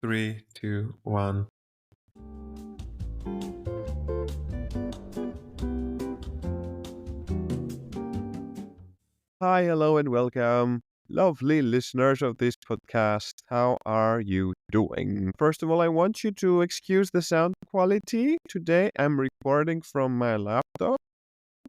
Three, two, one. Hi, hello, and welcome, lovely listeners of this podcast. How are you doing? First of all, I want you to excuse the sound quality. Today, I'm recording from my laptop.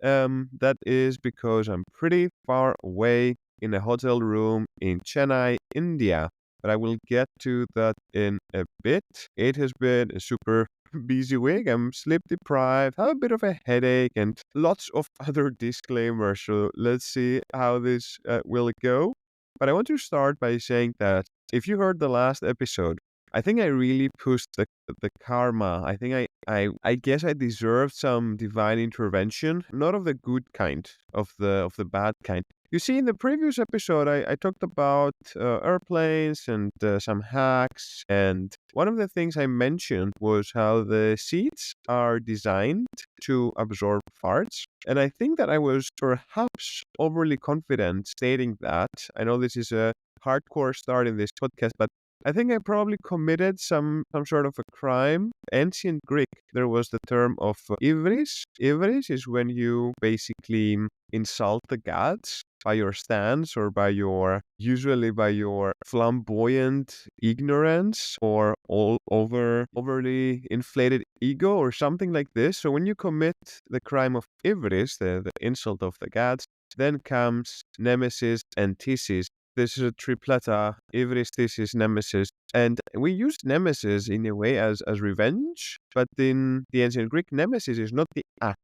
That is because I'm pretty far away in a hotel room in Chennai, India. But I will get to that in a bit. It has been a super busy week. I'm sleep deprived, have a bit of a headache, and lots of other disclaimers. So let's see how this will go. But I want to start by saying that if you heard the last episode, I think I really pushed the karma. I think I guess I deserved some divine intervention, not of the good kind, of the bad kind. You see, in the previous episode, I talked about airplanes and some hacks, and one of the things I mentioned was how the seats are designed to absorb farts. And I think that I was perhaps overly confident stating that. I know this is a hardcore start in this podcast, but I think I probably committed some sort of a crime. Ancient Greek, there was the term of ivris. Ivris is when you basically insult the gods by your stance or by your usually by your flamboyant ignorance or overly inflated ego or something like this. So when you commit the crime of ivris, the insult of the gods, then comes Nemesis and Thesis. This is a tripleta, Ivris, Thesis, Nemesis. And we use Nemesis in a way as revenge, but in the ancient Greek, Nemesis is not the act.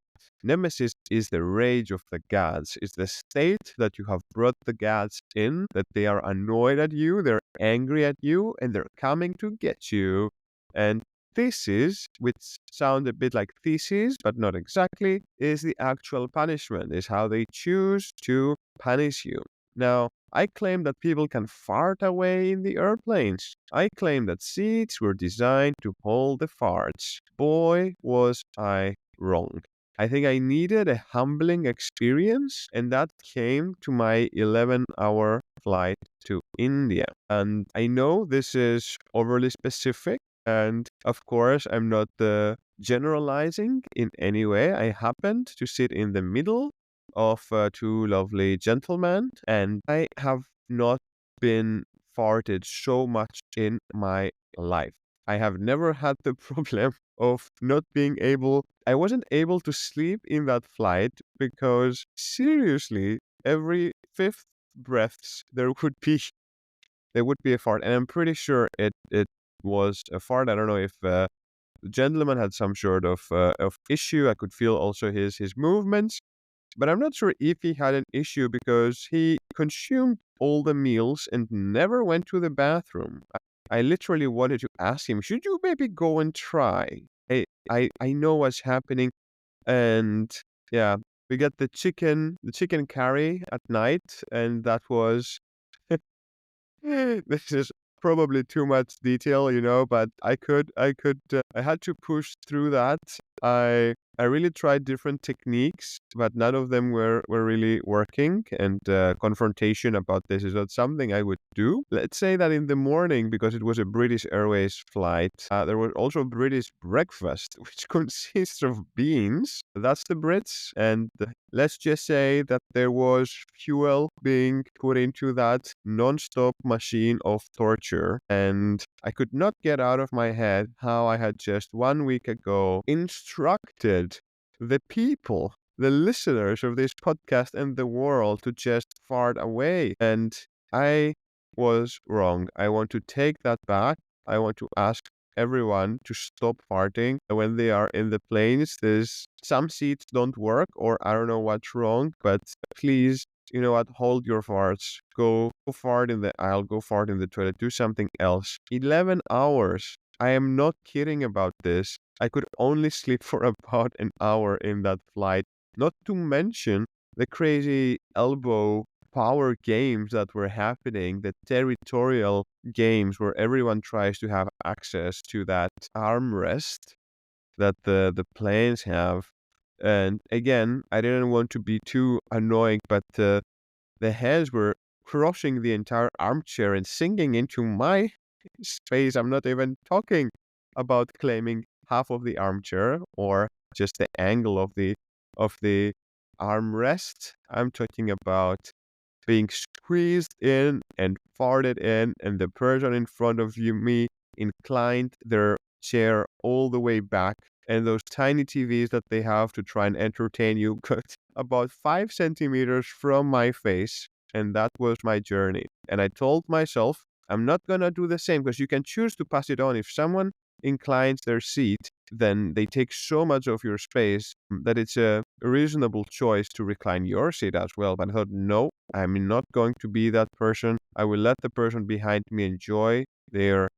Nemesis is the rage of the gods. It's the state that you have brought the gods in, that they are annoyed at you, they're angry at you, and they're coming to get you. And thesis, which sound a bit like thesis, but not exactly, is the actual punishment, is how they choose to punish you. Now, I claim that people can fart away in the airplanes. I claim that seats were designed to hold the farts. Boy, was I wrong. I think I needed a humbling experience, and that came to my 11-hour flight to India. And I know this is overly specific, and of course, I'm not generalizing in any way. I happened to sit in the middle of two lovely gentlemen, and I have not been farted so much in my life. I have never had the problem of not being able, I wasn't able to sleep in that flight because seriously, every fifth breaths there would be a fart, and I'm pretty sure it was a fart. I don't know if the gentleman had some sort of issue. I could feel also his movements, but I'm not sure if he had an issue because he consumed all the meals and never went to the bathroom. I literally wanted to ask him, should you maybe go and try? I know what's happening. And yeah, we got the chicken curry at night, and that was this is probably too much detail, but I had to push through that. I really tried different techniques, but none of them were really working. And confrontation about this is not something I would do. Let's say that in the morning, because it was a British Airways flight, there was also British breakfast, which consists of beans. That's the Brits, and let's just say that there was fuel being put into that non-stop machine of torture, and I could not get out of my head how I had just 1 week ago instructed the people, the listeners of this podcast and the world to just fart away. And I was wrong. I want to take that back. I want to ask everyone to stop farting when they are in the planes. There's some seats don't work, or I don't know what's wrong, but please, you know what, hold your farts. Go fart in the aisle, go fart in the toilet, do something else. 11 hours. I am not kidding about this. I could only sleep for about an hour in that flight. Not to mention the crazy elbow power games that were happening, the territorial games where everyone tries to have access to that armrest that the planes have. And again, I didn't want to be too annoying, but the hands were crushing the entire armchair and sinking into my space. I'm not even talking about claiming half of the armchair or just the angle of the armrest. I'm talking about being squeezed in and farted in, and the person in front of me inclined their chair all the way back. And those tiny TVs that they have to try and entertain you got about 5 centimeters from my face. And that was my journey. And I told myself, I'm not going to do the same because you can choose to pass it on. If someone inclines their seat, then they take so much of your space that it's a reasonable choice to recline your seat as well. But I thought, no, I'm not going to be that person. I will let the person behind me enjoy their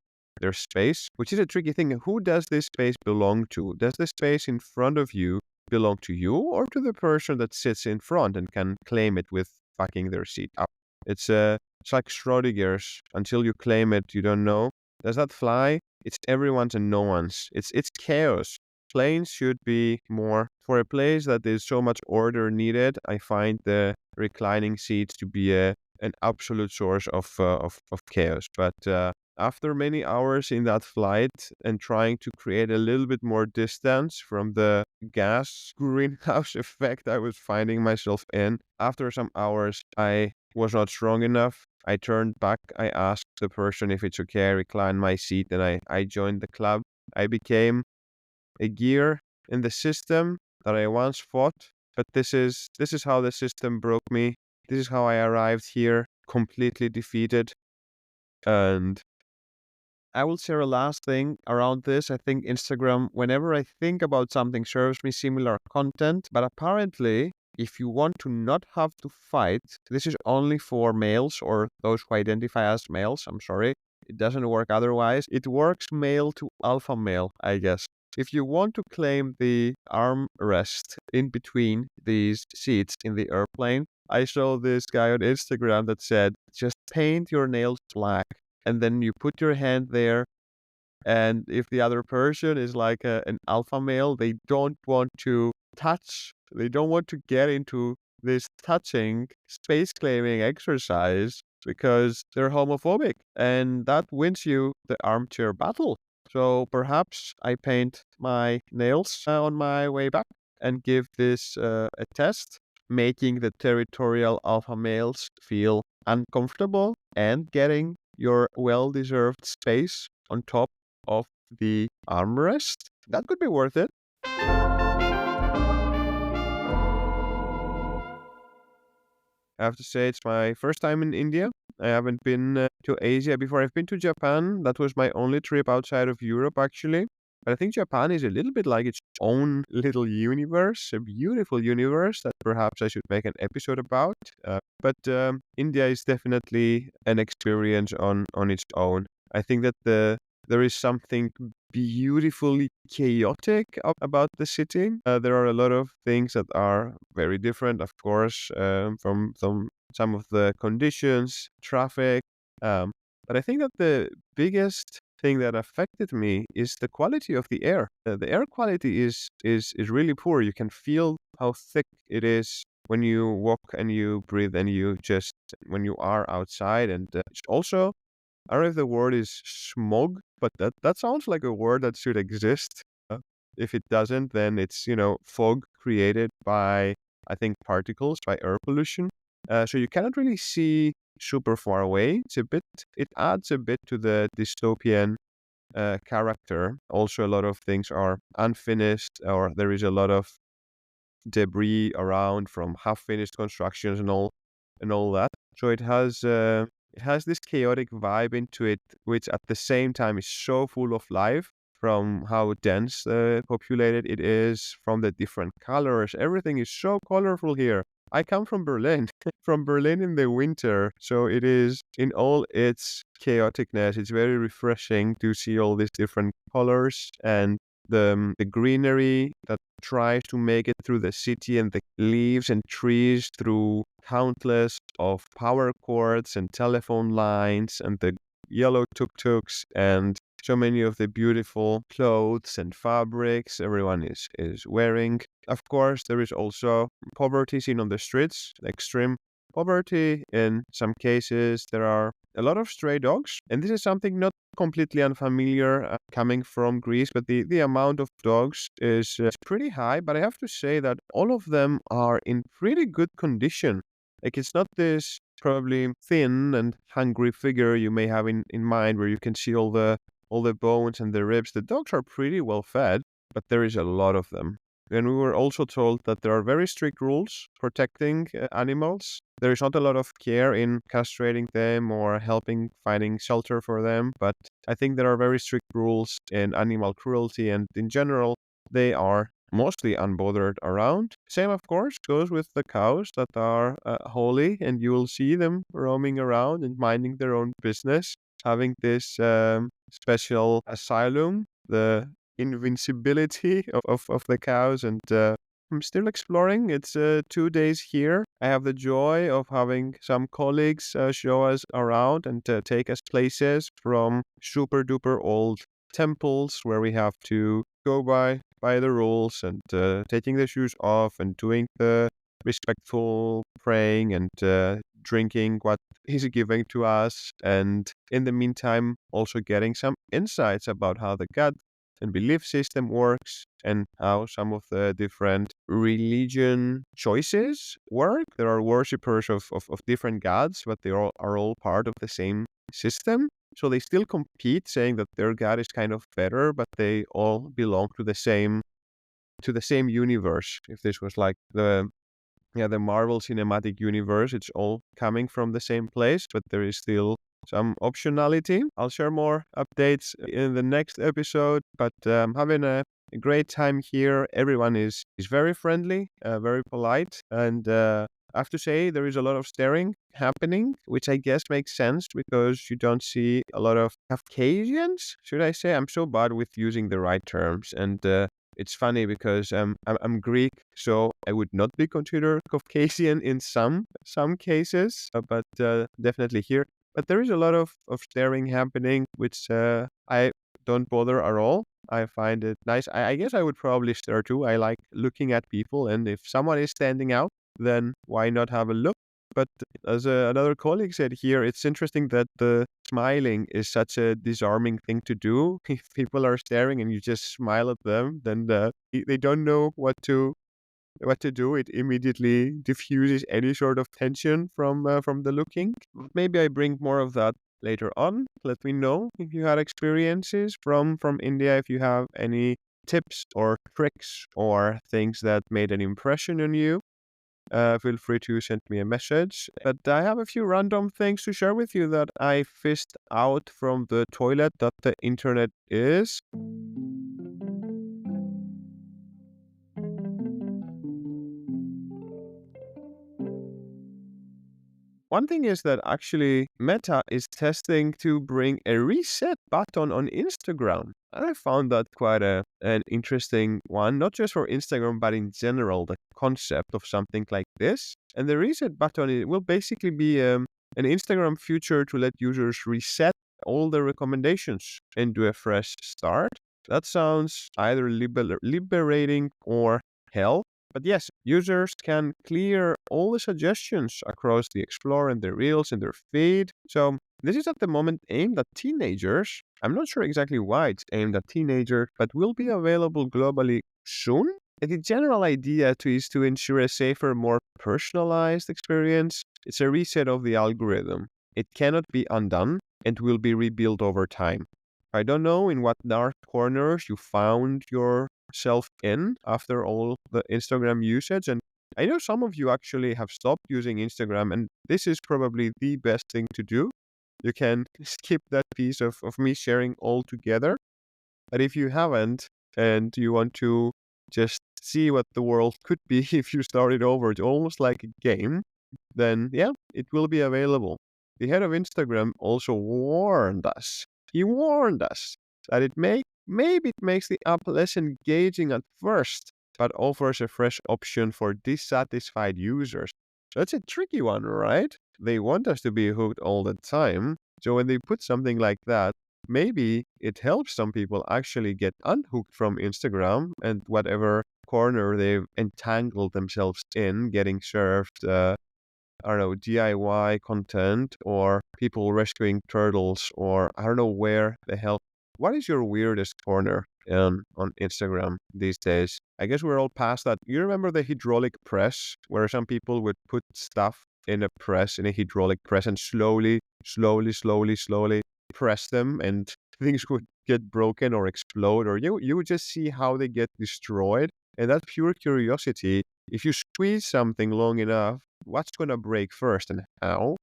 space, which is a tricky thing. Who does this space belong to? Does the space in front of you belong to you or to the person that sits in front and can claim it with fucking their seat up? It's like Schrodinger's. Until you claim it, you don't know. Does that fly? It's everyone's and no one's. It's chaos. Planes should be more for a place that is so much order needed. I find the reclining seats to be an absolute source of chaos. But after many hours in that flight and trying to create a little bit more distance from the gas greenhouse effect I was finding myself in, after some hours, I was not strong enough. I turned back. I asked the person if it's okay. I reclined my seat and I joined the club. I became a gear in the system that I once fought. But this is how the system broke me. This is how I arrived here, completely defeated. And I will share a last thing around this. I think Instagram, whenever I think about something, serves me similar content. But apparently, if you want to not have to fight, this is only for males or those who identify as males. I'm sorry. It doesn't work otherwise. It works male to alpha male, I guess. If you want to claim the armrest in between these seats in the airplane, I saw this guy on Instagram that said, just paint your nails black. And then you put your hand there, and if the other person is like an alpha male, they don't want to touch, they don't want to get into this touching, space claiming exercise because they're homophobic, and that wins you the armchair battle. So perhaps I paint my nails on my way back and give this a test, making the territorial alpha males feel uncomfortable and getting your well-deserved space on top of the armrest. That could be worth it. I have to say it's my first time in India. I haven't been to Asia before. I've been to Japan. That was my only trip outside of Europe, actually. But I think Japan is a little bit like its own little universe, a beautiful universe that perhaps I should make an episode about. But India is definitely an experience on its own. I think that there is something beautifully chaotic about the city. There are a lot of things that are very different, of course, from some of the conditions, traffic. But I think that the biggest thing that affected me is the quality of the air. The air quality is really poor. You can feel how thick it is when you walk and you breathe and you just when you are outside. And it's also, I don't know if the word is smog, but that sounds like a word that should exist. If it doesn't, then it's, fog created by, I think, particles, by air pollution. So you cannot really see super far away. It adds a bit to the dystopian character. Also, a lot of things are unfinished, or there is a lot of debris around from half-finished constructions and all that. So it has this chaotic vibe into it, which at the same time is so full of life from how dense populated it is, from the different colors. Everything is so colorful here. I come from Berlin, from Berlin in the winter, so it is in all its chaoticness. It's very refreshing to see all these different colors and the greenery that tries to make it through the city, and the leaves and trees through countless of power cords and telephone lines, and the yellow tuk-tuks and so many of the beautiful clothes and fabrics everyone is wearing. Of course, there is also poverty seen on the streets, extreme poverty. In some cases, there are a lot of stray dogs. And this is something not completely unfamiliar coming from Greece, but the amount of dogs is pretty high. But I have to say that all of them are in pretty good condition. Like it's not this probably thin and hungry figure you may have in mind where you can see all the bones and the ribs. The dogs are pretty well fed, but there is a lot of them. And we were also told that there are very strict rules protecting animals. There is not a lot of care in castrating them or helping finding shelter for them, but I think there are very strict rules in animal cruelty, and in general, they are mostly unbothered around. Same, of course, goes with the cows that are holy, and you will see them roaming around and minding their own business, having this special asylum, the invincibility of the cows. And I'm still exploring. It's 2 days here. I have the joy of having some colleagues show us around and take us places from super duper old temples where we have to go by the rules and taking the shoes off and doing the respectful praying and drinking what he's giving to us. And in the meantime, also getting some insights about how the God and belief system works and how some of the different religion choices work. There are worshippers of different gods, but they all are all part of the same system. So they still compete, saying that their god is kind of better, but they all belong to the same universe. If this was like the Marvel Cinematic Universe, it's all coming from the same place, but there is still some optionality. I'll share more updates in the next episode, but having a great time here. Everyone is very friendly, very polite, and I have to say there is a lot of staring happening, which I guess makes sense because you don't see a lot of Caucasians, should I say? I'm so bad with using the right terms, and it's funny because I'm Greek, so I would not be considered Caucasian in some cases, but definitely here. But there is a lot of staring happening, which I don't bother at all. I find it nice. I guess I would probably stare too. I like looking at people, and if someone is standing out, then why not have a look? But as another colleague said here, it's interesting that the smiling is such a disarming thing to do. If people are staring and you just smile at them, then they don't know what to do. It immediately diffuses any sort of tension from the looking. Maybe I bring more of that later on. Let me know if you had experiences from India, if you have any tips or tricks or things that made an impression on you. Feel free to send me a message. But I have a few random things to share with you that I fished out from the toilet that the internet is. One thing is that actually Meta is testing to bring a reset button on Instagram. And I found that quite an interesting one, not just for Instagram, but in general, the concept of something like this. And the reset button it will basically be an Instagram feature to let users reset all the recommendations and do a fresh start. That sounds either liberating or hell. But yes, users can clear all the suggestions across the Explore and the Reels and their feed. So this is at the moment aimed at teenagers. I'm not sure exactly why it's aimed at teenagers, but will be available globally soon. And the general idea is to ensure a safer, more personalized experience. It's a reset of the algorithm. It cannot be undone and will be rebuilt over time. I don't know in what dark corners you found yourself in after all the Instagram usage. And I know some of you actually have stopped using Instagram, and this is probably the best thing to do. You can skip that piece of me sharing altogether. But if you haven't and you want to just see what the world could be if you started over, it's almost like a game, then yeah, it will be available. The head of Instagram also warned us. He warned us that maybe it makes the app less engaging at first, but offers a fresh option for dissatisfied users. So it's a tricky one, right? They want us to be hooked all the time. So when they put something like that, maybe it helps some people actually get unhooked from Instagram and whatever corner they've entangled themselves in, getting served I don't know, DIY content or people rescuing turtles or I don't know where the hell. What is your weirdest corner on Instagram these days? I guess we're all past that. You remember the hydraulic press where some people would put stuff in a press, in a hydraulic press, and slowly press them and things would get broken or explode, or you would just see how they get destroyed. And that pure curiosity, if you squeeze something long enough, what's gonna break first and how?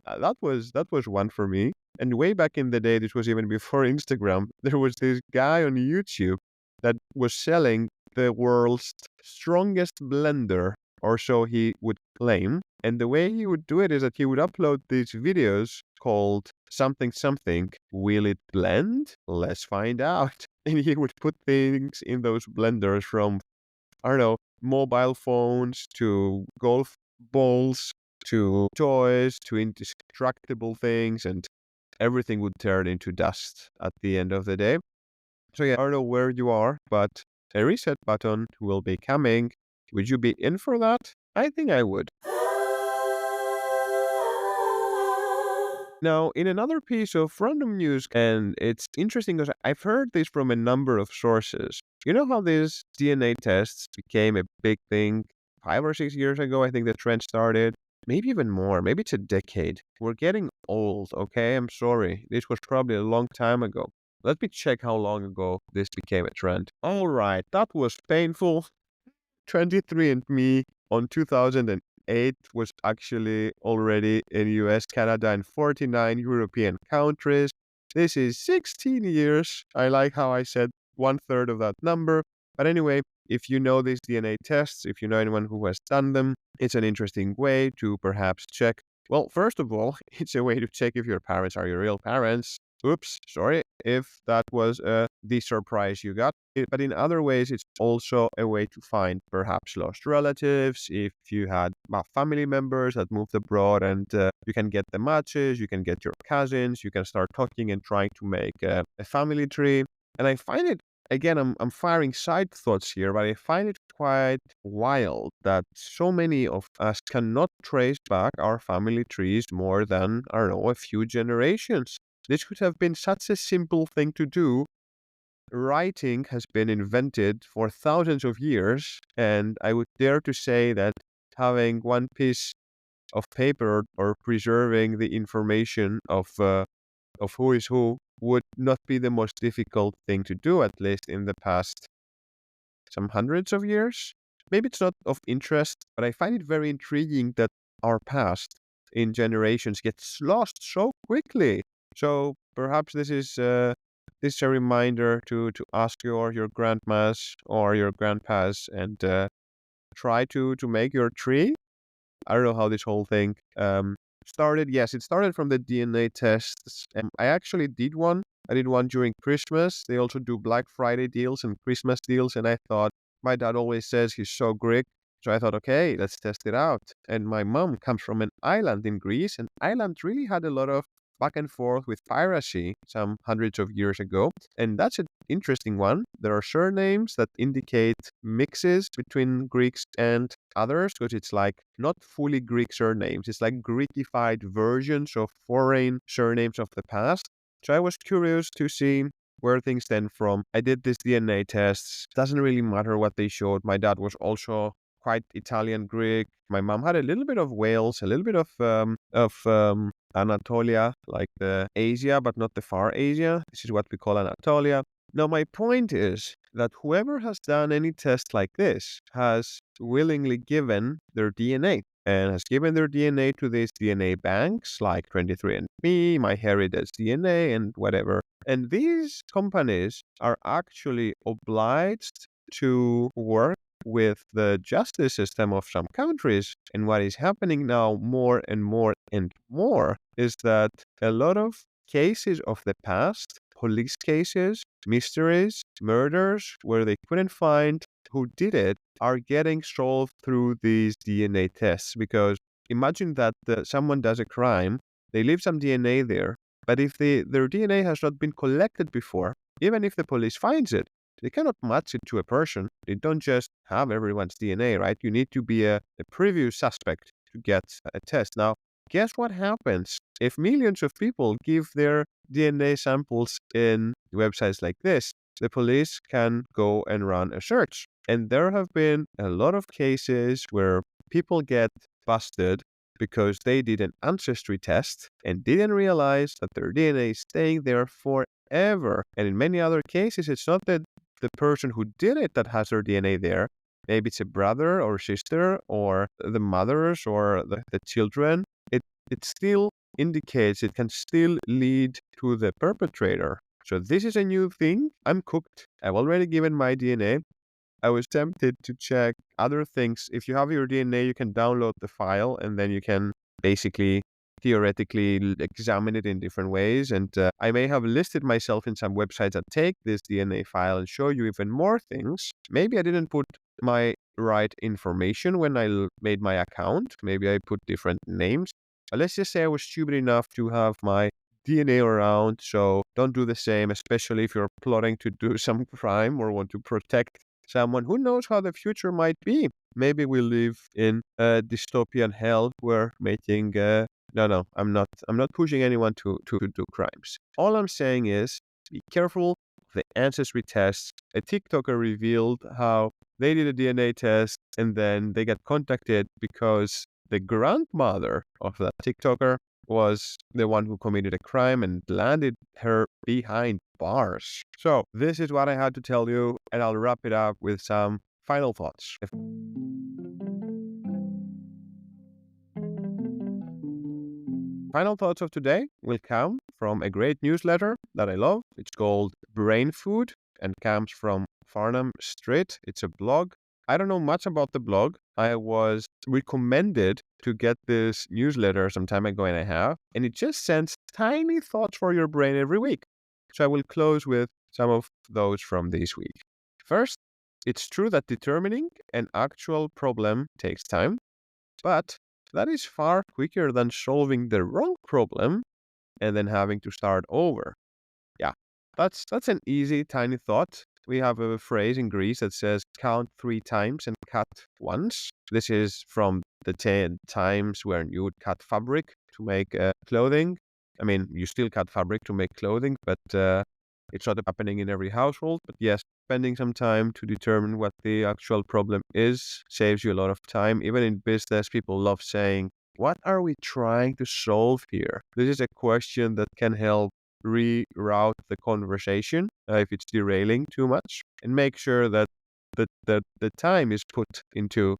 That was one for me. And way back in the day, this was even before Instagram, there was this guy on YouTube that was selling the world's strongest blender, or so he would claim. And the way he would do it is that he would upload these videos called something something. Will it blend? Let's find out. And he would put things in those blenders from, I don't know, mobile phones to golf balls to toys to indestructible things, and everything would turn into dust at the end of the day. So yeah, I don't know where you are, but a reset button will be coming. Would you be in for that? I think I would. Now, in another piece of random news, and it's interesting because I've heard this from a number of sources. You know how these DNA tests became a big thing 5 or 6 years ago? I think the trend started. Maybe even more. Maybe it's a decade. We're getting old, okay? I'm sorry. This was probably a long time ago. Let me check how long ago this became a trend. All right, that was painful. 23andMe on 2008 was actually already in US, Canada, and 49 European countries. This is 16 years. I like how I said 1/3 of that number. But anyway, if you know these DNA tests, if you know anyone who has done them, it's an interesting way to perhaps check. Well, first of all, it's a way to check if your parents are your real parents. Oops, sorry if that was the surprise you got. But in other ways, it's also a way to find perhaps lost relatives. If you had family members that moved abroad and you can get the matches, you can get your cousins, you can start talking and trying to make a family tree. And I find it, again, I'm firing side thoughts here, but I find it quite wild that so many of us cannot trace back our family trees more than, I don't know, a few generations. This could have been such a simple thing to do. Writing has been invented for thousands of years, and I would dare to say that having one piece of paper or preserving the information of who is who would not be the most difficult thing to do, at least in the past some hundreds of years. Maybe it's not of interest, but I find it very intriguing that our past in generations gets lost so quickly. So perhaps this is a reminder to ask your grandmas or your grandpas and try to make your tree. I don't know how this whole thing started. Yes, it started from the DNA tests. And I actually did one. I did one during Christmas. They also do Black Friday deals and Christmas deals. And I thought, my dad always says he's so Greek. So I thought, okay, let's test it out. And my mom comes from an island in Greece, and Ireland really had a lot of back and forth with piracy some hundreds of years ago. And that's an interesting one. There are surnames that indicate mixes between Greeks and others, because it's like not fully Greek surnames. It's like Greekified versions of foreign surnames of the past. So I was curious to see where things stem from. I did this DNA tests. Doesn't really matter what they showed. My dad was also quite Italian Greek. My mom had a little bit of Wales, a little bit of Anatolia, like the Asia, but not the far Asia. This is what we call Anatolia. Now, my point is that whoever has done any test like this has willingly given their DNA and has given their DNA to these DNA banks like 23andMe, MyHeritage DNA, and whatever. And these companies are actually obliged to work with the justice system of some countries. And what is happening now more and more and more is that a lot of cases of the past, police cases, mysteries, murders, where they couldn't find who did it, are getting solved through these DNA tests. Because imagine that someone does a crime, they leave some DNA there, but if their DNA has not been collected before, even if the police finds it, they cannot match it to a person. They don't just have everyone's DNA, right? You need to be a previous suspect. to get a test. Now, guess what happens if millions of people give their DNA samples in websites like this? The police can go and run a search. And there have been a lot of cases where people get busted because they did an ancestry test and didn't realize that their DNA is staying there forever. And in many other cases, it's not that the person who did it that has their DNA there. Maybe it's a brother or sister or the mothers or the children. It still indicates it can still lead to the perpetrator. So this is a new thing. I'm cooked. I've already given my DNA. I was tempted to check other things. If you have your DNA, you can download the file and then you can basically theoretically examine it in different ways. And I may have listed myself in some websites that take this DNA file and show you even more things. Maybe I didn't put my right information when I made my account. Maybe I put different names. But let's just say I was stupid enough to have my DNA around. So don't do the same, especially if you're plotting to do some crime or want to protect someone. Who knows how the future might be? Maybe we live in a dystopian hell where making no, I'm not pushing anyone to do crimes. All I'm saying is be careful of the ancestry tests. A TikToker revealed how they did a DNA test and then they got contacted because the grandmother of that TikToker was the one who committed a crime and landed her behind bars. So this is what I had to tell you, and I'll wrap it up with some final thoughts. Final thoughts of today will come from a great newsletter that I love. It's called Brain Food and comes from Farnham Street. It's a blog. I don't know much about the blog. I was recommended to get this newsletter some time ago and I have, and it just sends tiny thoughts for your brain every week. So I will close with some of those from this week. First, it's true that determining an actual problem takes time, but that is far quicker than solving the wrong problem and then having to start over. Yeah, that's an easy, tiny thought. We have a phrase in Greece that says count 3 times and cut once. This is from the 10 times when you would cut fabric to make clothing. I mean, you still cut fabric to make clothing, but it's not happening in every household. But yes, spending some time to determine what the actual problem is saves you a lot of time. Even in business, people love saying, what are we trying to solve here? This is a question that can help reroute the conversation if it's derailing too much, and make sure that the time is put into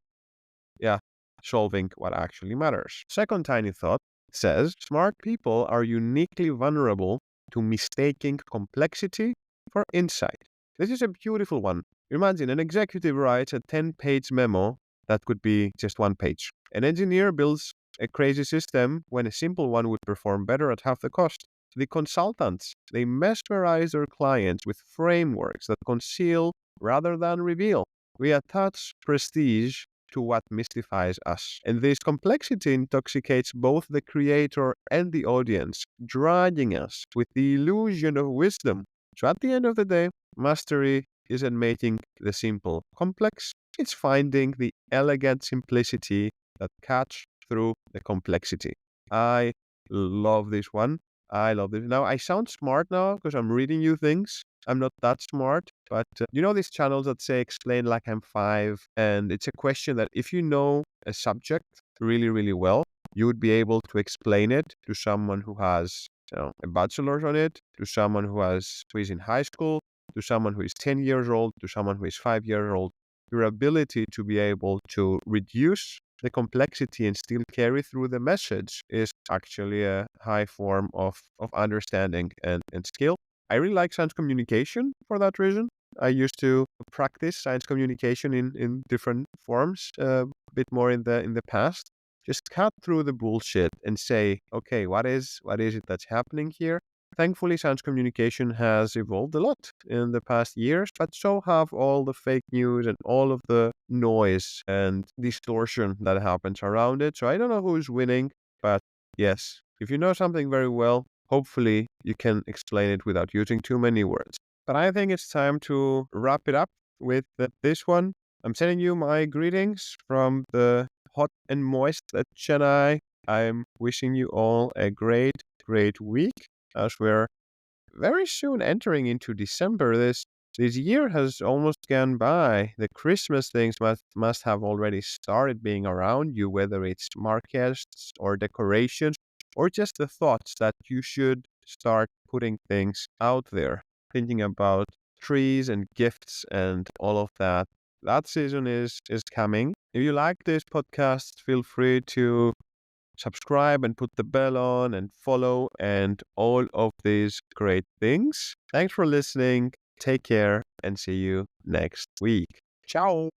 solving what actually matters. Second tiny thought says smart people are uniquely vulnerable to mistaking complexity for insight. This is a beautiful one. Imagine an executive writes a 10-page memo that could be just 1 page. An engineer builds a crazy system when a simple one would perform better at half the cost. The consultants, they mesmerize their clients with frameworks that conceal rather than reveal. We attach prestige to what mystifies us. And this complexity intoxicates both the creator and the audience, dragging us with the illusion of wisdom. So at the end of the day, mastery isn't making the simple complex, it's finding the elegant simplicity that cuts through the complexity. I love this one. I love this. Now, I sound smart now because I'm reading you things. I'm not that smart, but you know these channels that say explain like I'm 5, and it's a question that if you know a subject really, really well, you would be able to explain it to someone who has a bachelor's on it, to someone who is in high school, to someone who is 10 years old, to someone who is 5 years old. Your ability to be able to reduce the complexity and still carry through the message is actually a high form of understanding and skill. I really like science communication for that reason. I used to practice science communication in different forms, a bit more in the past. Just cut through the bullshit and say, okay, what is it that's happening here? Thankfully, science communication has evolved a lot in the past years, but so have all the fake news and all of the noise and distortion that happens around it. So I don't know who's winning, but yes, if you know something very well, hopefully you can explain it without using too many words. But I think it's time to wrap it up with this one. I'm sending you my greetings from the hot and moist Chennai. I'm wishing you all a great week as we're very soon entering into December. This year has almost gone by. The Christmas things must have already started being around you, whether it's markets or decorations or just the thoughts that you should start putting things out there, thinking about trees and gifts and all of that. That season is coming. If you like this podcast, feel free to subscribe and put the bell on and follow and all of these great things. Thanks for listening. Take care and see you next week. Ciao.